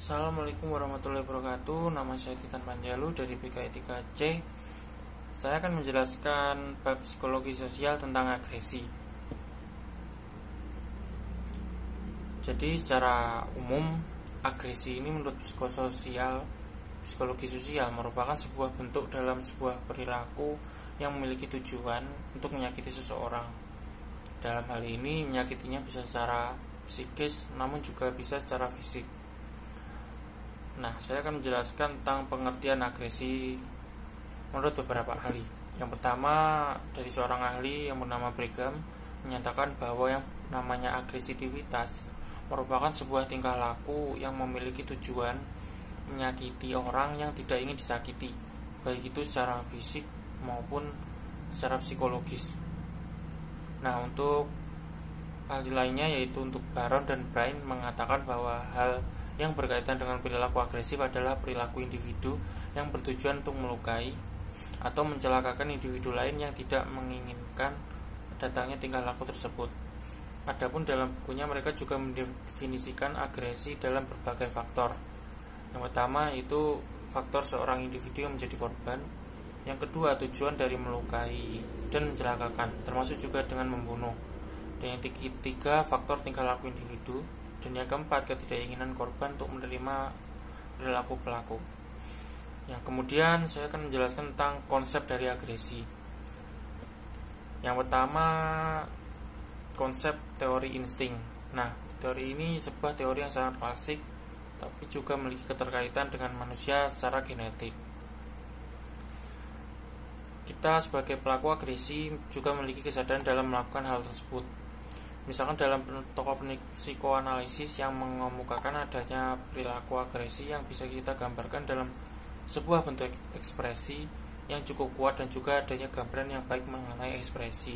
Assalamualaikum warahmatullahi wabarakatuh. Nama saya Titan Panjalu dari PKI 3C. Saya akan menjelaskan bab psikologi sosial tentang agresi. Jadi secara umum, agresi ini menurut psikologi sosial merupakan sebuah bentuk dalam sebuah perilaku yang memiliki tujuan untuk menyakiti seseorang. Dalam hal ini, menyakitinya bisa secara psikis, namun juga bisa secara fisik. Nah, saya akan menjelaskan tentang pengertian agresi menurut beberapa ahli. Yang pertama, dari seorang ahli yang bernama Brigham menyatakan bahwa yang namanya agresivitas merupakan sebuah tingkah laku yang memiliki tujuan menyakiti orang yang tidak ingin disakiti, baik itu secara fisik maupun secara psikologis. Nah, untuk ahli lainnya yaitu untuk Baron dan Brain mengatakan bahwa hal yang berkaitan dengan perilaku agresif adalah perilaku individu yang bertujuan untuk melukai atau mencelakakan individu lain yang tidak menginginkan datangnya tingkah laku tersebut. Adapun dalam bukunya mereka juga mendefinisikan agresi dalam berbagai faktor. Yang pertama itu faktor seorang individu yang menjadi korban. Yang kedua, tujuan dari melukai dan mencelakakan, termasuk juga dengan membunuh. Dan yang ketiga, faktor tingkah laku individu. Dan yang keempat, ketidakinginan korban untuk menerima perilaku pelaku. Yang kemudian saya akan menjelaskan tentang konsep dari agresi. Yang pertama, konsep teori insting. Nah, teori ini sebuah teori yang sangat klasik, tapi juga memiliki keterkaitan dengan manusia secara genetik. Kita sebagai pelaku agresi juga memiliki kesadaran dalam melakukan hal tersebut. Misalkan dalam tokoh psikoanalisis yang mengemukakan adanya perilaku agresi yang bisa kita gambarkan dalam sebuah bentuk ekspresi yang cukup kuat dan juga adanya gambaran yang baik mengenai ekspresi.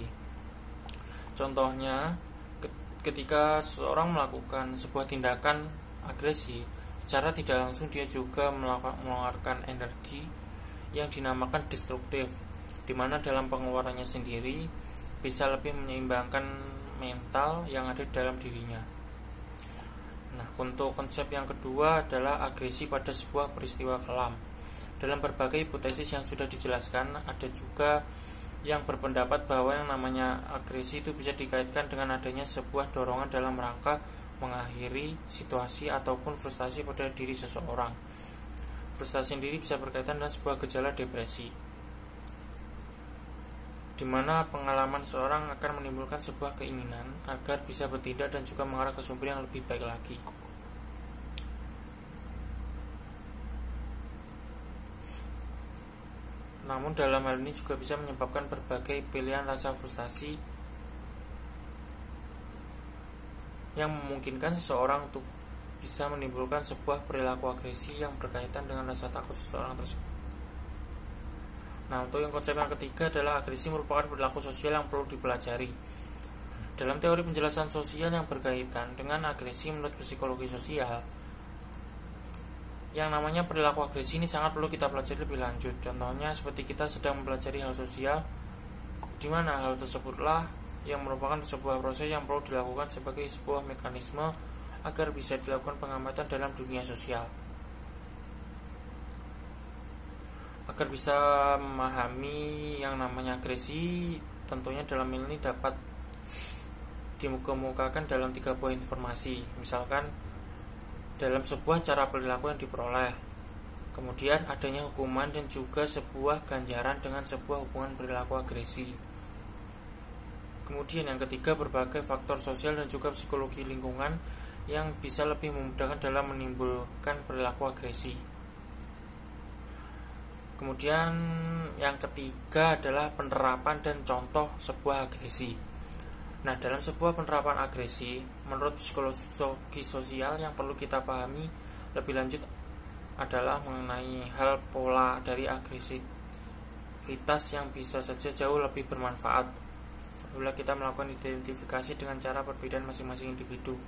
Contohnya, ketika seorang melakukan sebuah tindakan agresi, secara tidak langsung dia juga mengeluarkan energi yang dinamakan destruktif, di mana dalam pengeluarannya sendiri bisa lebih menyeimbangkan mental yang ada dalam dirinya. Nah, untuk konsep yang kedua adalah agresi pada sebuah peristiwa kelam. Dalam berbagai hipotesis yang sudah dijelaskan, ada juga yang berpendapat bahwa yang namanya agresi itu bisa dikaitkan dengan adanya sebuah dorongan dalam rangka mengakhiri situasi ataupun frustasi pada diri seseorang. Frustasi sendiri bisa berkaitan dengan sebuah gejala depresi, di mana pengalaman seorang akan menimbulkan sebuah keinginan agar bisa bertindak dan juga mengarah ke sumber yang lebih baik lagi. Namun dalam hal ini juga bisa menyebabkan berbagai pilihan rasa frustasi yang memungkinkan seseorang untuk bisa menimbulkan sebuah perilaku agresi yang berkaitan dengan rasa takut seseorang tersebut. Nah, untuk yang konsep yang ketiga adalah agresi merupakan perilaku sosial yang perlu dipelajari. Dalam teori penjelasan sosial yang berkaitan dengan agresi menurut psikologi sosial, yang namanya perilaku agresi ini sangat perlu kita pelajari lebih lanjut. Contohnya seperti kita sedang mempelajari hal sosial, di mana hal tersebutlah yang merupakan sebuah proses yang perlu dilakukan sebagai sebuah mekanisme agar bisa dilakukan pengamatan dalam dunia sosial. Agar bisa memahami yang namanya agresi, tentunya dalam ini dapat dikemukakan dalam 3 buah informasi. Misalkan dalam sebuah cara perilaku yang diperoleh, kemudian adanya hukuman dan juga sebuah ganjaran dengan sebuah hubungan perilaku agresi. Kemudian yang ketiga, berbagai faktor sosial dan juga psikologi lingkungan yang bisa lebih memudahkan dalam menimbulkan perilaku agresi. Kemudian yang ketiga adalah penerapan dan contoh sebuah agresi. Nah, dalam sebuah penerapan agresi, menurut psikologi sosial yang perlu kita pahami lebih lanjut adalah mengenai hal pola dari agresivitas yang bisa saja jauh lebih bermanfaat apabila kita melakukan identifikasi dengan cara perbedaan masing-masing individu.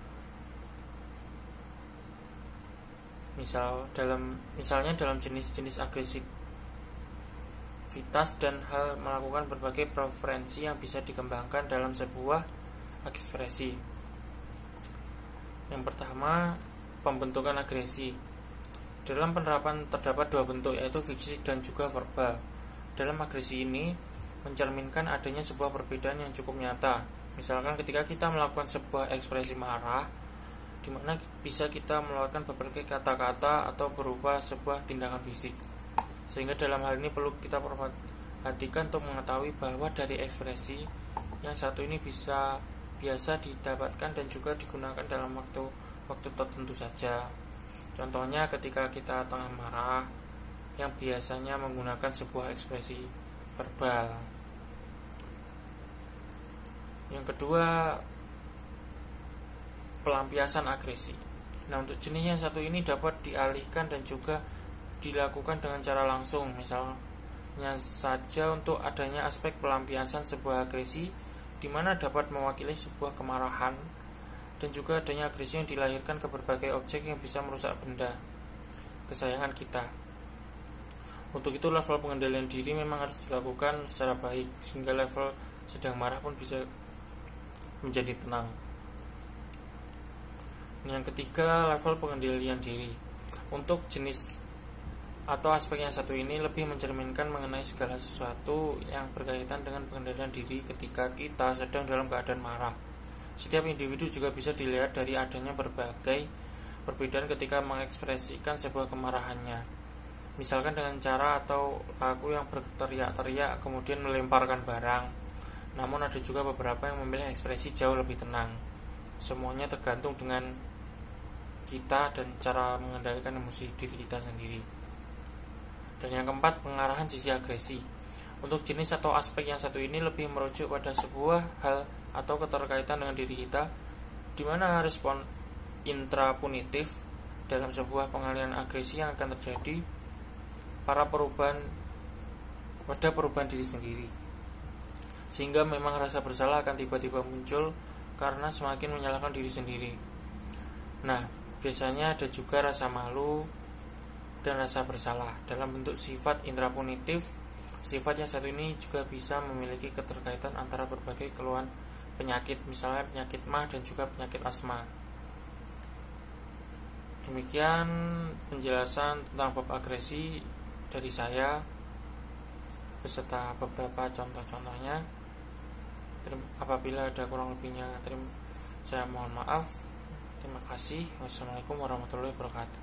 Misalnya dalam jenis-jenis agresivitas dan hal melakukan berbagai preferensi yang bisa dikembangkan dalam sebuah ekspresi. Yang pertama, pembentukan agresi. Dalam penerapan terdapat dua bentuk, yaitu fisik dan juga verbal. Dalam agresi ini mencerminkan adanya sebuah perbedaan yang cukup nyata. Misalkan ketika kita melakukan sebuah ekspresi marah, di mana bisa kita mengeluarkan berbagai kata-kata atau berupa sebuah tindakan fisik. Sehingga dalam hal ini perlu kita perhatikan untuk mengetahui bahwa dari ekspresi yang satu ini biasa didapatkan dan juga digunakan dalam waktu tertentu saja. Contohnya ketika kita tengah marah, yang biasanya menggunakan sebuah ekspresi verbal. Yang kedua, pelampiasan agresi. Nah, untuk jenis yang satu ini dapat dialihkan dan juga dilakukan dengan cara langsung. Misalnya saja untuk adanya aspek pelampiasan sebuah agresi, di mana dapat mewakili sebuah kemarahan, dan juga adanya agresi yang dilahirkan ke berbagai objek yang bisa merusak benda kesayangan kita. Untuk itu level pengendalian diri memang harus dilakukan secara baik, sehingga level sedang marah pun bisa menjadi tenang. Yang ketiga, level pengendalian diri. Untuk jenis atau aspek yang satu ini lebih mencerminkan mengenai segala sesuatu yang berkaitan dengan pengendalian diri ketika kita sedang dalam keadaan marah. Setiap individu juga bisa dilihat dari adanya berbagai perbedaan ketika mengekspresikan sebuah kemarahannya. Misalkan dengan cara atau laku yang berteriak-teriak kemudian melemparkan barang. Namun ada juga beberapa yang memilih ekspresi jauh lebih tenang. Semuanya tergantung dengan kita dan cara mengendalikan emosi diri kita sendiri. Dan yang keempat, pengarahan sisi agresi. Untuk jenis atau aspek yang satu ini lebih merujuk pada sebuah hal atau keterkaitan dengan diri kita, di mana respon intrapunitif dalam sebuah pengalihan agresi yang akan terjadi pada perubahan diri sendiri, sehingga memang rasa bersalah akan tiba-tiba muncul karena semakin menyalahkan diri sendiri. Nah, biasanya ada juga rasa malu dan rasa bersalah dalam bentuk sifat intrapunitif. Sifat yang satu ini juga bisa memiliki keterkaitan antara berbagai keluhan penyakit, misalnya penyakit MAH dan juga penyakit asma. Demikian penjelasan tentang bab agresi dari saya beserta beberapa contoh-contohnya. Apabila ada kurang lebihnya, saya mohon maaf. Terima kasih. Wassalamualaikum warahmatullahi wabarakatuh.